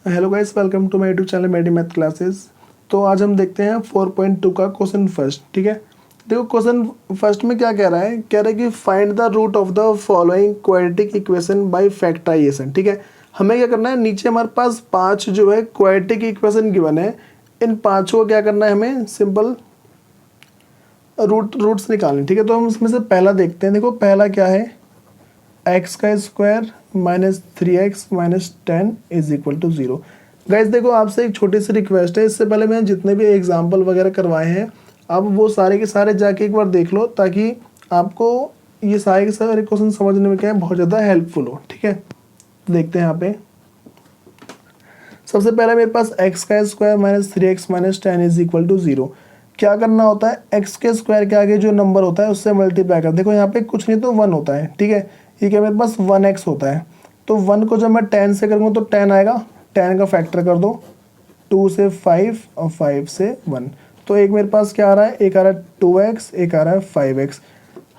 Hello guys, welcome to my YouTube channel Medi math classes. तो आज हम देखते हैं 4.2 का क्वेश्चन फर्स्ट। ठीक है, देखो क्वेश्चन फर्स्ट में क्या कह रहा है कि find the root of the following quadratic equation by factorisation. ठीक है, हमें क्या करना है, नीचे हमारे पास 5 जो है क्वाड्रेटिक इक्वेशन गिवन है। इन पाँचों को क्या करना है, हमें सिंपल रूट्स निकालने। ठीक है, तो हम उसमें से पहला देखते हैं। देखो पहला क्या है, एक्स का square minus 3x minus 10 is equal to 0। Guys देखो, आपसे एक छोटी सी रिक्वेस्ट है, इससे पहले मैंने जितने भी एग्जाम्पल वगैरह करवाए हैं आप वो सारे के सारे जाके एक बार देख लो, ताकि आपको ये सारे के सारे क्वेश्चन समझने में क्या है बहुत ज़्यादा हेल्पफुल हो। ठीक है, देखते हैं यहाँ पे। सबसे पहले मेरे पास एक्स का square minus 3x minus 10 is equal to 0। क्या करना होता है, एक्स के स्क्वायर के आगे जो नंबर होता है उससे मल्टीप्लाई कर। देखो यहाँ पे कुछ नहीं तो 1 होता है। ठीक है, ये क्या मेरे पास 1x होता है, तो 1 को जब मैं 10 से करूँगा तो 10 आएगा। 10 का फैक्टर कर दो, 2 से 5 और 5 से 1, तो एक मेरे पास क्या आ रहा है, एक आ रहा है 2x, एक आ रहा है 5x।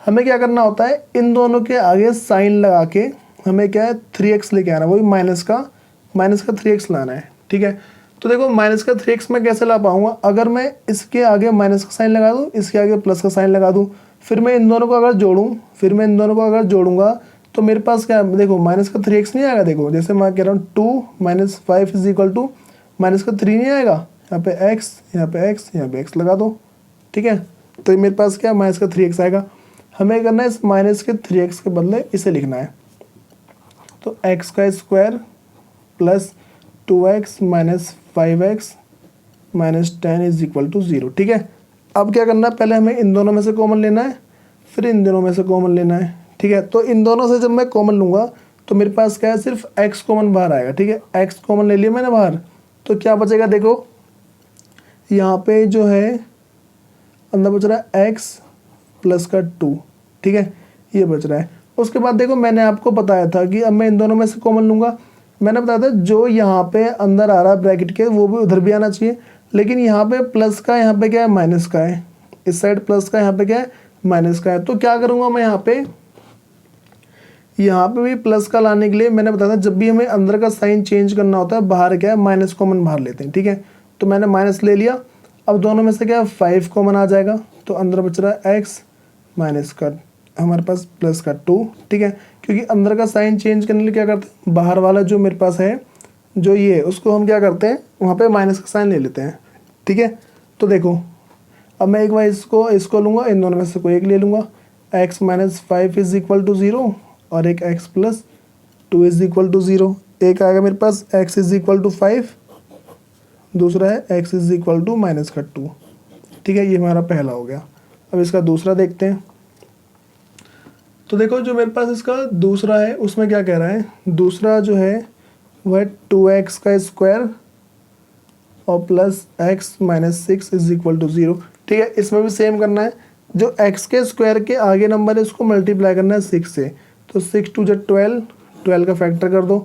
हमें क्या करना होता है, इन दोनों के आगे साइन लगा के हमें क्या है 3x लेके आना है, वही माइनस का 3x लाना है। ठीक है, तो देखो माइनस का 3x मैं कैसे ला पाऊंगा, अगर मैं इसके आगे माइनस का साइन लगा दूं, इसके आगे प्लस का साइन लगा दूं, फिर मैं इन दोनों को अगर जोड़ूंगा तो मेरे पास क्या है, देखो माइनस का 3x नहीं आएगा। देखो जैसे मैं कह रहा हूँ 2 minus 5 is equal to minus का 3 नहीं आएगा, यहाँ पे x, यहाँ पे x, यहाँ पे x लगा दो। ठीक है, तो मेरे पास क्या माइनस का 3x आएगा। हमें करना है इस माइनस के 3x के बदले इसे लिखना है, तो x का square plus 2x minus 5x minus 10 is equal to 0। ठीक है, अब क्या करना है, पहले हमें इन दोनों में से कॉमन लेना है, फिर इन दोनों में से कॉमन लेना है। ठीक है, तो इन दोनों से जब मैं कॉमन लूँगा तो मेरे पास क्या है, सिर्फ x कॉमन बाहर आएगा। ठीक है, x कॉमन ले लिया मैंने बाहर, तो क्या बचेगा, देखो यहाँ पे जो है अंदर बच रहा है x प्लस का 2। ठीक है, ये बच रहा है। उसके बाद देखो मैंने आपको बताया था कि अब मैं इन दोनों में से कॉमन लूँगा। मैंने बताया था जो यहाँ पे अंदर आ रहा है ब्रैकेट के वो भी उधर भी आना चाहिए, लेकिन यहाँ पे प्लस का, यहाँ पे क्या है माइनस का है, इस साइड प्लस का, यहाँ पे क्या है माइनस का है। तो क्या करूँगा मैं, यहाँ पे भी प्लस का लाने के लिए मैंने बताया था जब भी हमें अंदर का साइन चेंज करना होता है बाहर क्या है माइनस कॉमन बाहर लेते हैं। ठीक है, तो मैंने माइनस ले लिया। अब दोनों में से क्या है 5 कॉमन आ जाएगा, तो अंदर बच रहा है x माइनस का हमारे पास प्लस का 2। ठीक है, क्योंकि अंदर का साइन चेंज करने के लिए क्या करते हैं, बाहर वाला जो मेरे पास है जो ये है उसको हम क्या करते हैं, वहाँ पे माइनस का साइन ले लेते हैं। ठीक है, तो देखो अब मैं एक बार इसको लूँगा, इन दोनों में से कोई एक ले लूँगा। x minus 5 is equal to 0 और एक x plus 2 is equal to 0। एक आएगा मेरे पास x इज इक्वल टू 5, दूसरा है x is equal to minus का 2। ठीक है, ये हमारा पहला हो गया। अब इसका दूसरा देखते हैं। तो देखो जो मेरे पास इसका दूसरा है उसमें क्या कह रहा है, दूसरा जो है वह 2x का स्क्वायर और plus x minus 6 is equal to 0। ठीक है, इसमें भी सेम करना है, जो x के स्क्वायर के आगे नंबर है उसको मल्टीप्लाई करना है 6 से, तो 6 2 12, 12 का फैक्टर कर दो,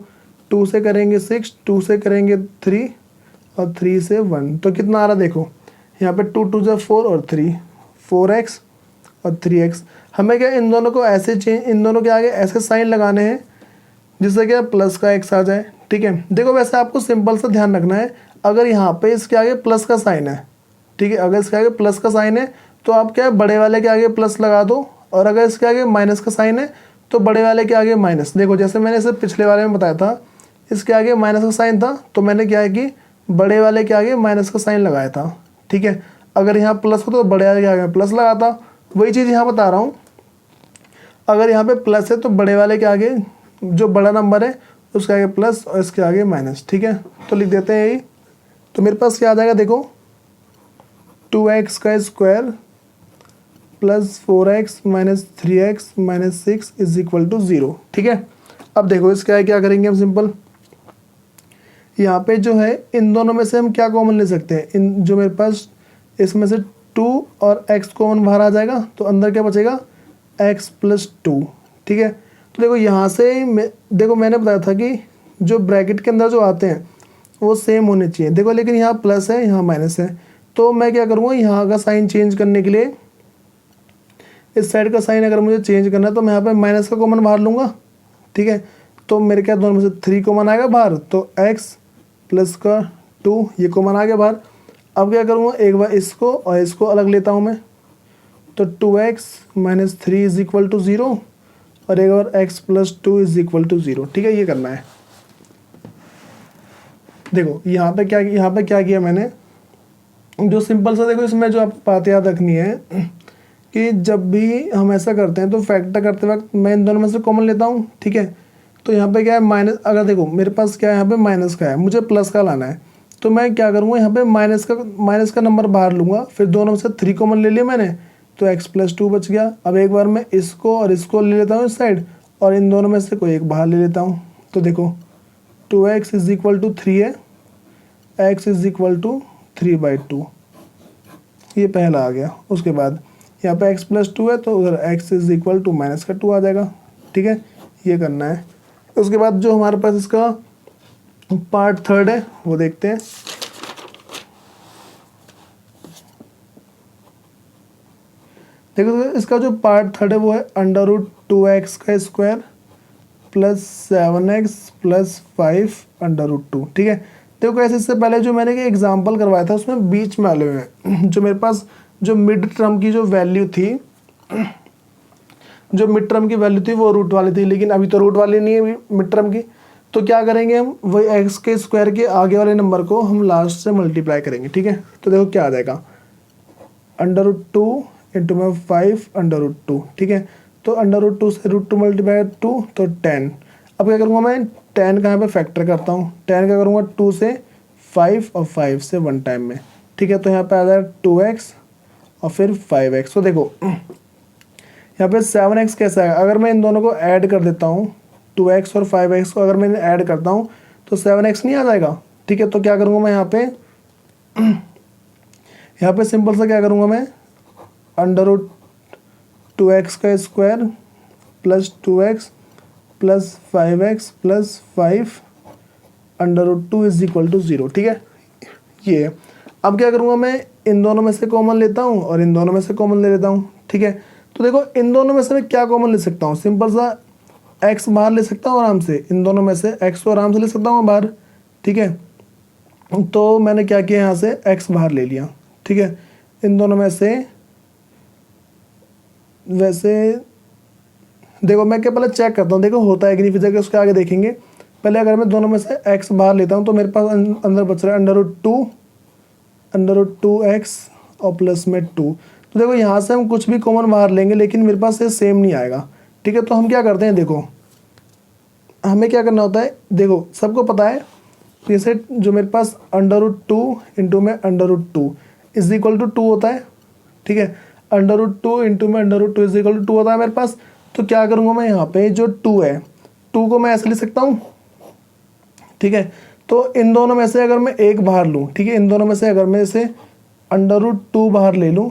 2 से करेंगे 6, 2 से करेंगे 3 और 3 से 1, तो कितना आ रहा देखो, यहाँ पे 2 2 4 और 3, 4x और 3x। हमें क्या इन दोनों को ऐसे इन दोनों के आगे ऐसे साइन लगाने हैं जिससे क्या प्लस का x आ जाए। ठीक है, देखो वैसे आपको सिंपल सा ध्यान रखना है, अगर यहाँ पे इसके आगे प्लस का साइन है, ठीक है, अगर इसके आगे प्लस का साइन है तो आप क्या है बड़े वाले के आगे प्लस लगा दो, और अगर इसके आगे माइनस का साइन है तो बड़े वाले के आगे माइनस। देखो जैसे मैंने इसे पिछले वाले में बताया था, इसके आगे माइनस का साइन था तो मैंने क्या है कि बड़े वाले के आगे माइनस का साइन लगाया था। ठीक है, अगर यहाँ प्लस हो तो बड़े वाले के आगे प्लस लगाता, वही चीज़ यहाँ बता रहा हूँ। अगर यहाँ पे प्लस है तो बड़े वाले के आगे जो बड़ा नंबर है उसके आगे प्लस और इसके आगे माइनस। ठीक है, तो लिख देते हैं यही। तो मेरे पास क्या आ जाएगा, देखो 2x का square plus 4x minus 3x minus 6 is equal to 0। ठीक है, अब देखो इसका क्या करेंगे हम, सिंपल यहाँ पे जो है इन दोनों में से हम क्या कॉमन ले सकते हैं, इन जो मेरे पास इसमें से 2 और x कॉमन बाहर आ जाएगा, तो अंदर क्या बचेगा x प्लस 2। ठीक है, तो देखो यहाँ से देखो मैंने बताया था कि जो ब्रैकेट के अंदर जो आते हैं वो सेम होने चाहिए। देखो लेकिन यहाँ प्लस है यहाँ माइनस है, तो मैं क्या करूँगा, यहाँ का साइन चेंज करने के लिए इस साइड का साइन अगर मुझे चेंज करना है तो मैं यहाँ पे माइनस का कॉमन बाहर लूँगा। ठीक है, तो मेरे क्या दोनों में से 3 कॉमन आएगा बाहर, तो x प्लस का 2, ये कॉमन आ गया बाहर। अब क्या करूँगा, एक बार इसको और इसको अलग लेता हूँ मैं, तो 2x minus 3 is equal to 0 और एक बार x plus 2 is equal to 0। ठीक है, ये करना है। देखो यहाँ पे क्या किया मैंने, जो सिंपल सा, देखो इसमें जो आप बात याद रखनी है कि जब भी हम ऐसा करते हैं तो फैक्टर करते वक्त मैं इन दोनों में से कॉमन लेता हूँ। ठीक है, तो यहाँ पे क्या है माइनस, अगर देखो मेरे पास क्या है यहाँ पे माइनस का है, मुझे प्लस का लाना है, तो मैं क्या करूँगा यहाँ पे माइनस का नंबर बाहर लूँगा, फिर दोनों में से 3 कॉमन ले लिया मैंने, तो x प्लस 2 बच गया। अब एक बार मैं इसको और इसको ले लेता हूँ इस साइड, और इन दोनों में से कोई एक बाहर ले लेता हूँ। तो देखो 2x इज इक्वल टू 3 है, x इज इक्वल टू 3/2, ये पहला आ गया। उसके बाद यहाँ पे x प्लस 2 है, तो उधर x is equal to minus का 2 आ जाएगा। ठीक है, ये करना है। उसके बाद जो हमारे पास इसका पार्ट थर्ड है वो देखते हैं। देखो इसका जो पार्ट थर्ड है वो है √2x का स्क्वायर प्लस 7x प्लस 5 √2। ठीक है, देखो कैसे, इससे पहले जो मैंने एग्जाम्पल करवाया था उसमें बीच में वाले में जो मेरे पास जो मिड टर्म की जो वैल्यू थी, जो मिड टर्म की वैल्यू थी वो रूट वाली थी, लेकिन अभी तो रूट वाली नहीं है मिड टर्म की। तो क्या करेंगे हम, वही एक्स के स्क्वायर के आगे वाले नंबर को हम लास्ट से मल्टीप्लाई करेंगे। ठीक है, तो देखो क्या आ जाएगा, √2 इंटू में 5 √2। ठीक है, तो √2 से √2 मल्टीप्लाई 2 तो 10। अब क्या करूँगा मैं, 10 का यहाँ पे फैक्टर करता हूँ, 10 का करूँगा 2 से 5 और 5 से 1 टाइम में। ठीक है, तो यहाँ पे आ जाएगा 2x और फिर 5x। तो देखो यहाँ पे 7x कैसा है, अगर मैं इन दोनों को ऐड कर देता हूँ, 2x और 5x को अगर मैं ऐड करता हूँ तो 7x नहीं आ जाएगा। ठीक है, तो क्या करूँगा मैं यहाँ पे सिंपल सा क्या करूँगा मैं, √2x का square plus 2x plus 5x plus 5 √2 is equal to 0। ठीक है, ये अब क्या करूँगा मैं, इन दोनों में से कॉमन लेता हूँ और इन दोनों में से कॉमन ले लेता हूँ। ठीक है, तो देखो इन दोनों में से मैं क्या कॉमन ले सकता हूँ, सिंपल सा x बाहर ले सकता हूँ आराम से, इन दोनों में से x को आराम से ले सकता हूँ बाहर। ठीक है, तो मैंने क्या किया, यहाँ से x बाहर ले लिया। ठीक है, इन दोनों में से वैसे देखो मैं क्या पहले चेक करता हूँ, देखो होता है कि नहीं, फिर जाके उसके आगे देखेंगे। पहले अगर मैं दोनों में से x बाहर लेता हूँ तो मेरे पास अंदर बच रहा है √2x और प्लस में 2। तो देखो यहाँ से हम कुछ भी कॉमन बाहर लेंगे लेकिन मेरे पास ये सेम नहीं आएगा। ठीक है, तो हम क्या करते हैं, देखो हमें क्या करना होता है, देखो सबको पता है जैसे जो मेरे पास √2 इंटू में √2 इज इक्वल टू 2 होता है। ठीक है, √2 इंटू में √2 इज इक्वल टू 2 होता है मेरे पास। तो क्या करूँगा मैं, यहाँ पे जो 2 है, 2 को मैं ऐसे लिख सकता हूँ। ठीक है, तो इन दोनों में से अगर मैं एक बाहर लूँ, ठीक है, इन दोनों में से अगर मैं इसे √2 बाहर ले लूँ,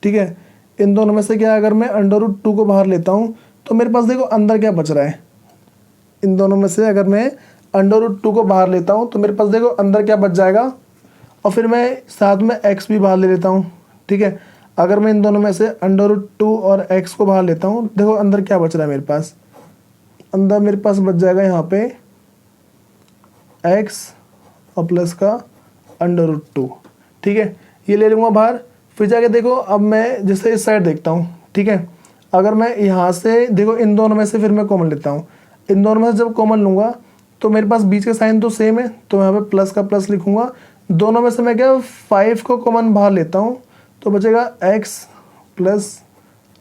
ठीक है, इन दोनों में से क्या अगर मैं √2 को बाहर लेता हूँ तो मेरे पास देखो अंदर क्या बच रहा है, इन दोनों में से अगर मैं √2 को बाहर लेता हूँ तो मेरे पास देखो अंदर क्या बच जाएगा, और फिर मैं साथ में x भी बाहर ले लेता हूँ। ठीक है, अगर मैं इन दोनों में से √2 और x को बाहर लेता हूँ, देखो अंदर क्या बच रहा है मेरे पास, अंदर मेरे पास बच जाएगा यहाँ पे x और प्लस का √2। ठीक है, ये ले लूँगा बाहर। फिर जाके देखो अब मैं जैसे इस साइड देखता हूँ। ठीक है, अगर मैं यहाँ से देखो इन दोनों में से फिर मैं कॉमन लेता हूँ, इन दोनों में से जब कॉमन लूँगा तो मेरे पास बीच का साइन तो सेम है, तो यहाँ पे प्लस का प्लस लिखूँगा। दोनों में से मैं क्या 5 को कॉमन बाहर लेता हूँ तो बचेगा x प्लस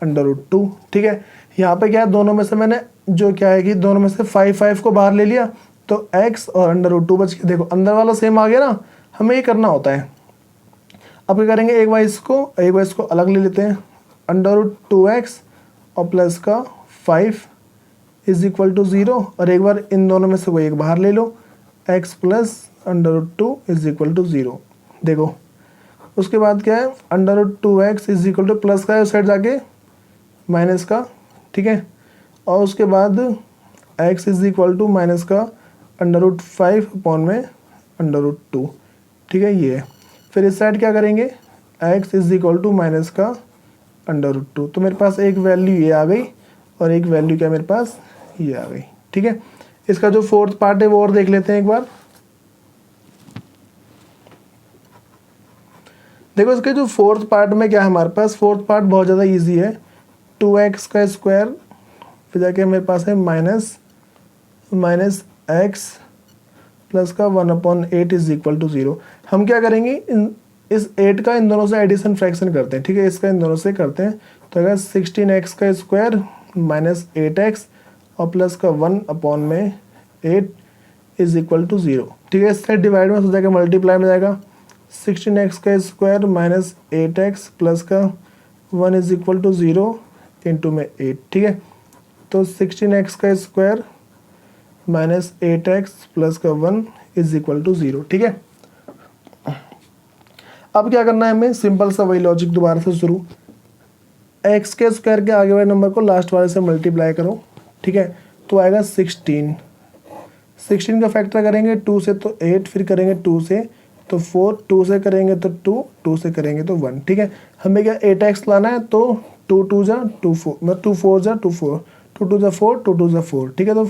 √2। ठीक है, यहाँ पे क्या है, दोनों में से मैंने जो क्या है कि दोनों में से 5 को बाहर ले लिया तो x और √2 बच के, देखो अंदर वाला सेम आ गया ना, हमें ये करना होता है। अब क्या करेंगे, एक बार इसको अलग ले लेते हैं, √2x और प्लस का 5 इज इक्वल टू 0, और एक बार इन दोनों में से कोई एक बाहर ले लो, x plus √2 is equal to 0। देखो उसके बाद क्या है, √2x is equal two plus का है उस साइड जाके माइनस का। ठीक है, और उसके बाद x is equal to minus का √5 अपॉन में √2। ठीक है, ये है। फिर इस साइड क्या करेंगे, x is equal to minus का √2। तो मेरे पास एक वैल्यू ये आ गई और एक वैल्यू क्या मेरे पास ये आ गई। ठीक है, इसका जो फोर्थ पार्ट है वो और देख लेते हैं एक बार। देखो इसके जो फोर्थ पार्ट में क्या है हमारे पास, फोर्थ पार्ट बहुत ज़्यादा इजी है। 2x का स्क्वायर फिर जाके मेरे पास है माइनस एक्स प्लस का 1/8 इज इक्वल टू 0। हम क्या करेंगे, इस 8 का इन दोनों से एडिशन फ्रैक्शन करते हैं, ठीक है, इसका इन दोनों से करते हैं। तो अगर 16x का स्क्वायर माइनस 8x और प्लस का 1/8 इज इक्वल टू 0, ठीक है। इससे डिवाइड में हो जाएगा मल्टीप्लाई में जाएगा 16x का स्क्वायर माइनस 8x प्लस का 1 इज इक्वल टू 0 इंटू में 8, ठीक है। तो 16x का स्क्वायर माइनस 8x प्लस का 1 इज इक्वल टू 0, ठीक है। अब क्या करना है हमें, सिंपल सा वही लॉजिक दोबारा से शुरू, x के स्क्वायर के आगे वाले नंबर को लास्ट वाले से मल्टीप्लाई करो, ठीक है। तो आएगा 16 का फैक्टर करेंगे 2 से तो 8, फिर करेंगे 2 से तो 4, 2 से करेंगे तो 2, 2 से करेंगे तो 1, ठीक है। हमें क्या 8x लाना है, तो 2 2 जा 2 4 मतलब 2 4 जा 2 4, 2 2 जा 4, 2 2 जा 4, ठीक है। तो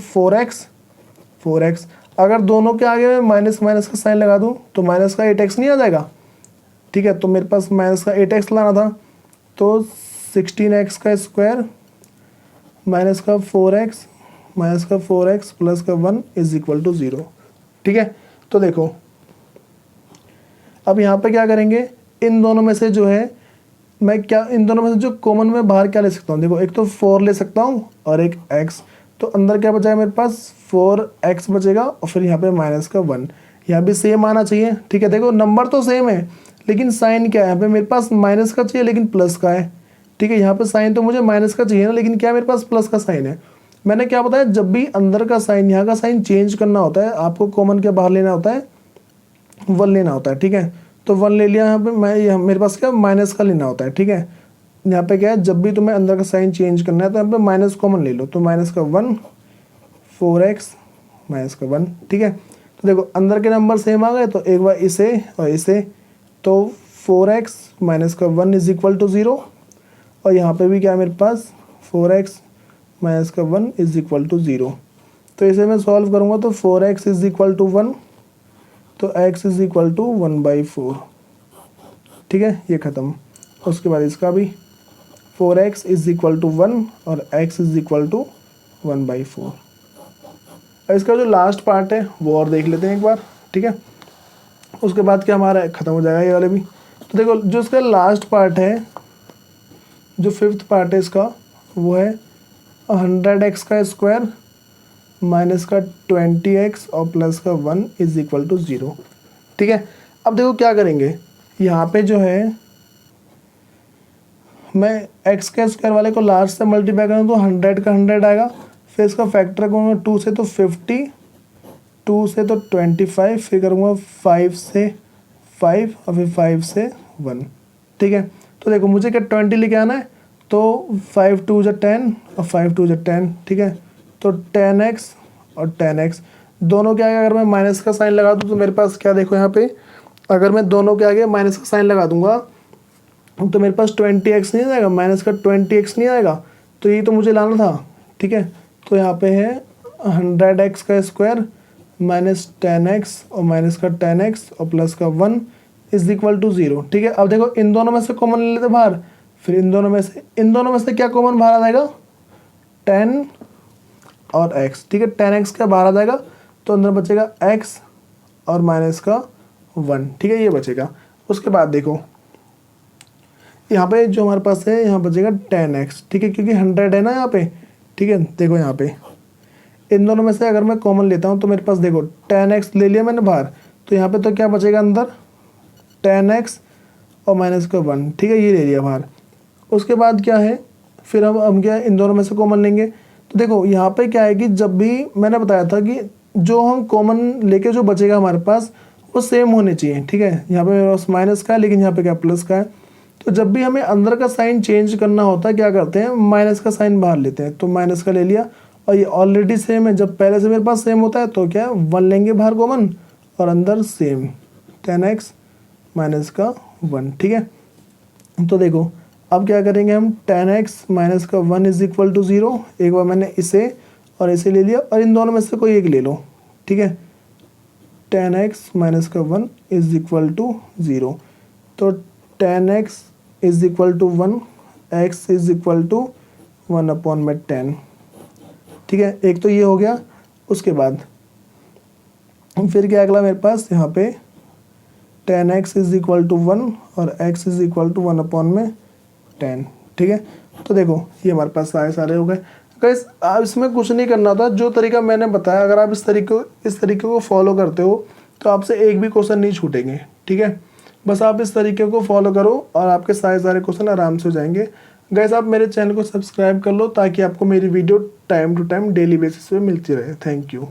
4x अगर दोनों के आगे में माइनस माइनस का साइन लगा दूं तो माइनस का 8x नहीं आ जाएगा, ठीक है। तो मेरे पास माइनस का 8x लाना था, तो 16x का स्क्वायर माइनस का 4x प्लस का 1 इज इक्वल टू 0, ठीक है। तो देखो अब यहाँ पे क्या करेंगे, इन दोनों में से जो है मैं क्या, इन दोनों में से जो कॉमन में बाहर क्या ले सकता हूँ, देखो एक तो 4 ले सकता हूँ और एक x, तो अंदर क्या बचा है मेरे पास 4x बचेगा और फिर यहाँ पे माइनस का 1, यहाँ भी सेम आना चाहिए, ठीक है। देखो नंबर तो सेम है लेकिन साइन क्या है, यहाँ पे मेरे पास माइनस का चाहिए लेकिन प्लस का है, ठीक है। यहाँ पे साइन तो मुझे माइनस का चाहिए ना, लेकिन क्या मेरे पास प्लस का साइन है। मैंने क्या बताया, जब भी अंदर का साइन यहाँ का साइन चेंज करना होता है, आपको कॉमन के बाहर लेना होता है 1 लेना होता है, ठीक है। तो 1 ले लिया यहाँ पे, मेरे पास क्या माइनस का लेना होता है, ठीक है। यहाँ पे क्या है, जब भी तुम्हें अंदर का साइन चेंज करना है तो यहाँ पे माइनस कॉमन ले लो, तो माइनस का 1 4x माइनस का 1, ठीक है। तो देखो अंदर के नंबर सेम आ गए, तो एक बार इसे और इसे, तो 4x माइनस का 1 इज इक्वल टू 0 और यहाँ पे भी क्या है मेरे पास 4x माइनस का 1 इज इक्वल टू 0। तो इसे मैं सॉल्व करूँगा तो 4x इज इक्वल टू 1, तो x इज इक्वल टू 1/4, ठीक है, ये ख़त्म। उसके बाद इसका भी 4x इज इक्वल टू 1 और x इज इक्वल टू 1/4। इसका जो लास्ट पार्ट है वो और देख लेते हैं एक बार, ठीक है। उसके बाद क्या हमारा ख़त्म हो जाएगा ये वाले भी। तो देखो जो इसका लास्ट पार्ट है, जो 5th पार्ट है इसका, वो है 100x का स्क्वायर माइनस का 20x और प्लस का 1 इज इक्वल टू 0, ठीक है। अब देखो क्या करेंगे, यहाँ पे जो है मैं x के स्क्वायर वाले को लास्ट से मल्टीप्लाई करूँ तो 100 का 100 आएगा, फिर इसका फैक्टर करूँगा 2 से तो 50, 2 से तो 25, फिर करूँगा 5 से 5 और फिर 5 से 1, ठीक है। तो देखो मुझे क्या 20 लेके आना है, तो 5 2 जा 10 और 5 2 जा 10, ठीक है। तो 10x और 10x दोनों के आगे अगर मैं माइनस का साइन लगा दूँ तो मेरे पास क्या, देखो यहाँ पे अगर मैं दोनों के आगे माइनस का साइन लगा दूंगा तो मेरे पास 20x नहीं आएगा, माइनस का 20x नहीं आएगा, तो ये तो मुझे लाना था, ठीक है। तो यहाँ पे है 100x का स्क्वायर माइनस 10x और माइनस का 10x और प्लस का 1 इज इक्वल टू 0, ठीक है। अब देखो इन दोनों में से कॉमन ले लेते बाहर, फिर इन दोनों में से क्या कॉमन बाहर आ जाएगा 10 और x, ठीक है। 10x का बाहर आ जाएगा तो अंदर बचेगा x और माइनस का 1, ठीक है, ये बचेगा। उसके बाद देखो यहाँ पे जो हमारे पास है यहाँ बचेगा 10x, ठीक है, क्योंकि 100 है ना यहाँ पे, ठीक है। देखो यहाँ पे इन दोनों में से अगर मैं कॉमन लेता हूँ तो मेरे पास देखो 10x ले लिया मैंने बाहर, तो यहाँ पे तो क्या बचेगा अंदर 10x और माइनस का 1, ठीक है, ये ले लिया बाहर। उसके बाद क्या है, फिर हम क्या इन दोनों में से कॉमन लेंगे, तो देखो यहाँ पे क्या है कि जब भी मैंने बताया था कि जो हम कॉमन लेके जो बचेगा हमारे पास वो सेम होने चाहिए, ठीक है। यहाँ पे मेरे पास माइनस का है लेकिन यहाँ पे क्या प्लस का है, तो जब भी हमें अंदर का साइन चेंज करना होता है क्या करते हैं, माइनस का साइन बाहर लेते हैं, तो माइनस का ले लिया और ये ऑलरेडी सेम है, जब पहले से मेरे पास सेम होता है तो क्या 1 लेंगे बाहर कॉमन और अंदर सेम 10x माइनस का 1, ठीक है। तो देखो अब क्या करेंगे हम 10x माइनस का 1 इज इक्वल टू 0, एक बार मैंने इसे और इसे ले लिया और इन दोनों में से कोई एक ले लो, ठीक है। 10x माइनस का 1 इज इक्वल टू 0, तो 10x is equal to 1, x is equal to 1/10। ठीक है, एक तो ये हो गया। उसके बाद फिर क्या अगला मेरे पास यहाँ पे 10x इज इक्वल टू 1 और x इज इक्वल टू 1/10। ठीक है, तो देखो ये हमारे पास सारे हो गए गाइस। आप इसमें कुछ नहीं करना था, जो तरीका मैंने बताया अगर आप इस तरीके को फॉलो करते हो तो आपसे एक भी क्वेश्चन नहीं छूटेंगे। ठीक है, बस आप इस तरीके को फॉलो करो और आपके सारे क्वेश्चन आराम से हो जाएंगे। गाइस आप मेरे चैनल को सब्सक्राइब कर लो ताकि आपको मेरी video time to time daily basis पे मिलती रहे। Thank you.